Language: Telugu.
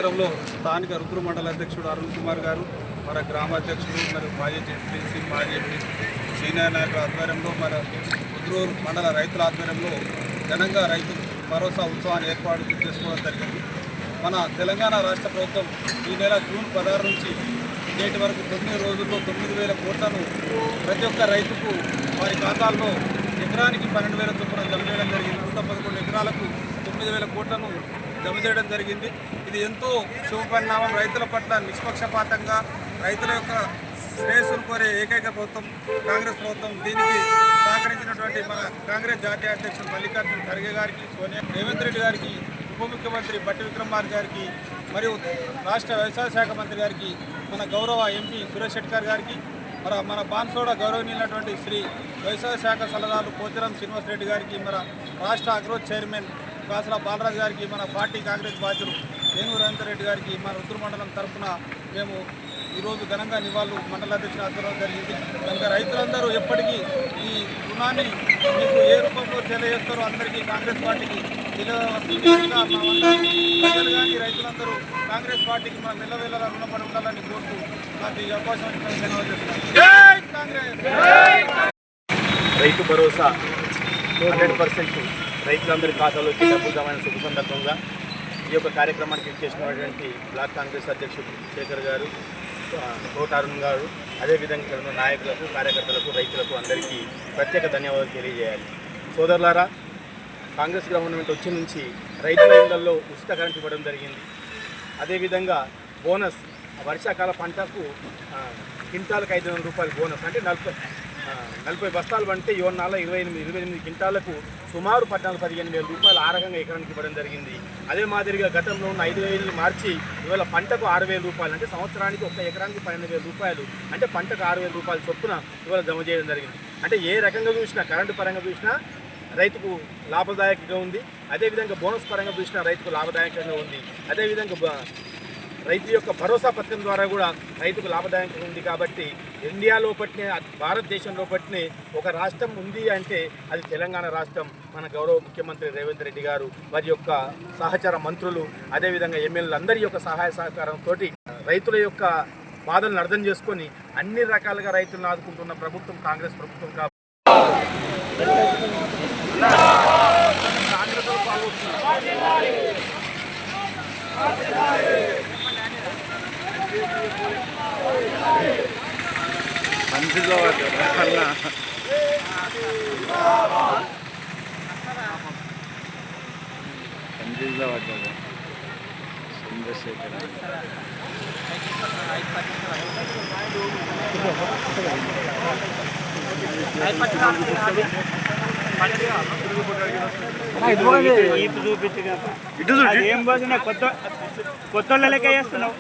లో స్థానిక రుద్ర మండల అధ్యక్షుడు అరుణ్ కుమార్ గారు, మన గ్రామాధ్యక్షుడు మరియు మాజీ జెడ్పీసీ మాజీ సీనియర్ నాయకుల ఆధ్వర్యంలో మన రుద్రూరు మండల రైతుల ఆధ్వర్యంలో ఘనంగా రైతు భరోసా ఉత్సవాన్ని ఏర్పాటు చేసుకోవడం జరిగింది. మన తెలంగాణ రాష్ట్ర ప్రభుత్వం ఈ నెల జూన్ 16 నుంచి నేటి వరకు 9 రోజుల్లో 9,000 కోట్లను ప్రతి ఒక్క రైతుకు వారి ఖాతాల్లో ఎకరానికి 12,000 చొప్పున జమ చేయడం జరిగింది. 111 ఎకరాలకు 9,000 కోట్లను జమ చేయడం జరిగింది. ఇది ఎంతో శుభపరిణామం. రైతుల పట్ల నిష్పక్షపాతంగా రైతుల యొక్క శ్రేయస్సును కోరే ఏకైక ప్రభుత్వం కాంగ్రెస్ ప్రభుత్వం. దీనికి సహకరించినటువంటి మన కాంగ్రెస్ జాతీయ అధ్యక్షుడు మల్లికార్జున ఖర్గే గారికి, సోనియా రేవంత్ రెడ్డి గారికి, ఉప ముఖ్యమంత్రి బట్టి విక్రమార్క గారికి మరియు రాష్ట్ర వ్యవసాయ శాఖ మంత్రి గారికి, మన గౌరవ ఎంపీ సురేష్ షెట్కర్ గారికి, మన బాన్సోడ గౌరవనీయులైనటువంటి శ్రీ వ్యవసాయ శాఖ సలహాదారు పోచారం శ్రీనివాస్ రెడ్డి గారికి, మన రాష్ట్ర అగ్రో చైర్మన్ కాసల బాలరాజు గారికి, మన పార్టీ కాంగ్రెస్ బాధ్యులు వేణు రేవంత్ రెడ్డి గారికి మన రుద్ర మండలం తరఫున మేము ఈరోజు ఘనంగా నివాళులు మండల అధ్యక్షుడు ఆధ్వర్యంలో జరిగింది. కనుక రైతులందరూ ఎప్పటికీ ఈ రుణాన్ని మీకు ఏ రూపంలో తెలియజేస్తారో అందరికీ కాంగ్రెస్ పార్టీకి ప్రజలు కానీ రైతులందరూ కాంగ్రెస్ పార్టీకి మన మెల్లవేళలా రుణపడి ఉండాలని కోరుతూ నాకు ఈ అవకాశం ధన్యవాదాలు చేస్తున్నాను. జై కాంగ్రెస్. రైతు భరోసా 100% రైతులందరి ఖాతాలో డబ్బులమైన శుభ సందర్భంగా ఈ యొక్క కార్యక్రమానికి చేసినటువంటి బ్లాక్ కాంగ్రెస్ అధ్యక్షుడు శేఖర్ గారు, తోట అరుణ్ గారు, అదేవిధంగా ఇక్కడ ఉన్న నాయకులకు, కార్యకర్తలకు, రైతులకు అందరికీ ప్రత్యేక ధన్యవాదాలు తెలియజేయాలి. సోదరులారా, కాంగ్రెస్ గవర్నమెంట్ వచ్చి నుంచి రైతుల ఇళ్లలో ఉచిత కరెంట్ ఇవ్వడం జరిగింది. అదేవిధంగా బోనస్, వర్షాకాల పంటకు క్వింటాలకు 500 రూపాయలు బోనస్, అంటే 40 బస్తాలు పంటే 28 క్వింటాలకు సుమారు 14-15 రూపాయలు ఆ రకంగా ఎకరానికి ఇవ్వడం జరిగింది. అదే మాదిరిగా గతంలో ఉన్న 5,000 మార్చి ఇవాళ పంటకు 6,000 రూపాయలు, అంటే సంవత్సరానికి ఒక ఎకరానికి 12,000 రూపాయలు, అంటే పంటకు 6,000 రూపాయలు చొప్పున ఇవాళ జమ చేయడం జరిగింది. అంటే ఏ రకంగా చూసినా, కరెంటు పరంగా చూసినా రైతుకు లాభదాయకంగా ఉంది. అదేవిధంగా బోనస్ పరంగా చూసినా రైతుకు లాభదాయకంగా ఉంది. అదేవిధంగా రైతు యొక్క భరోసా పథకం ద్వారా కూడా రైతుకు లాభదాయకంగా ఉంది. కాబట్టి ఇండియాలో పట్టినే, భారతదేశంలో పట్టినే ఒక రాష్ట్రం ఉంది అంటే అది తెలంగాణ రాష్ట్రం. మన గౌరవ ముఖ్యమంత్రి రేవంత్ రెడ్డి గారు, వారి యొక్క సహచర మంత్రులు, అదేవిధంగా ఎమ్మెల్యేలు అందరి యొక్క సహాయ సహకారంతో రైతుల యొక్క బాధలను అర్థం చేసుకొని అన్ని రకాలుగా రైతులను ఆదుకుంటున్న ప్రభుత్వం కాంగ్రెస్ ప్రభుత్వం. కాబట్టి మంచిగా అన్న మంచిగా పడ్డాడు చంద్రశేఖర్. ఇటు చూపించు ఏం బాగున్నా కొత్త లెక్క చేస్తున్నావు.